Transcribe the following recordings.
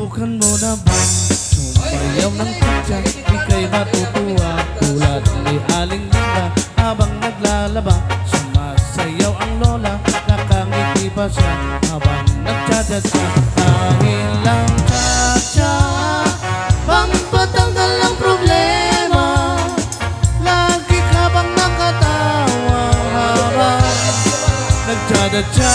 Subukan mo na bang sumayaw ng kutsa? Ika'y matutuwa tulad ni Aling Linda. Habang naglalaba, sumasayaw ang lola. Nakangiti pa siya habang nagtsatsa. Dahil lang tsa-tsa, pampatanggal ng problema. Lagi ka bang nakatawa habang nagtsatsa?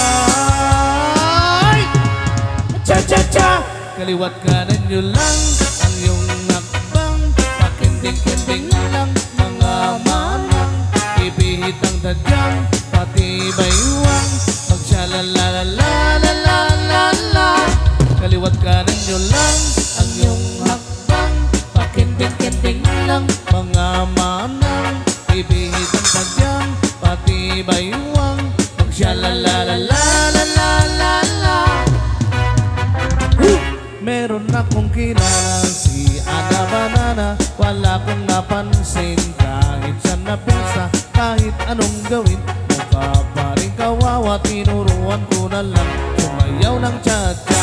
Cha-cha-cha! Kaliwat kanan nyo lang ang iyong nakbang. Pakinding-kinding lang mga manang. Ibihit ang dadyang, pati baywang. Magsya-la-la-la-la-la-la-la. Kaliwat kanan nyo lang ang iyong nakbang. Pakinding-kinding lang mga manang. Ibihit ang dadyang, pati baywang. Magsya-la-la-la-la-la-la-la. Meron akong kilala si Ana Banana. Wala kong napansin kahit saan na pesa. Kahit anong gawin, mukha pa rin kawawa. Tinuruan ko na lang sumayaw ng cha-cha.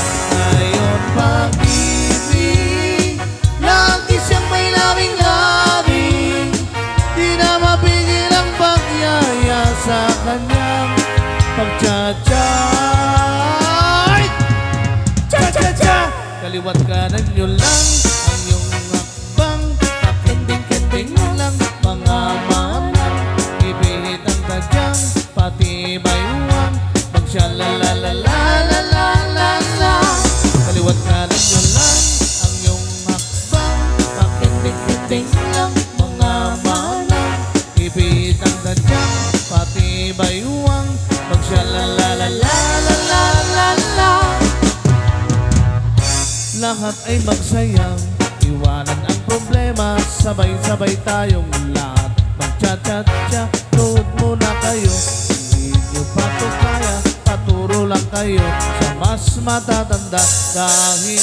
Ngayon pag-ibig, lagi siyang may labing-labing. Di na mapigil ang pagyaya sa kanyang pag-cha-cha. Kaliwat kanan nyo lang ang iyong hakbang. Pakinding-kinding lang mga manang. Ibihit ang tadyang, pati baywang. Magsya-la-la-la-la-la-la-la. Kaliwat kanan nyo lang ang iyong hakbang. Pakinding-kinding lang mga manang. Ibihit ang tadyang, pati baywang. Magsya-la-la-la-la-la-la-la. Lahat ay magsayang, iwanan ang problema. Sabay-sabay tayong lahat mag-cha-cha-cha. Load muna kayo, hindi nyo pa to kaya. Paturo lang kayo sa mas matatanda. Dahil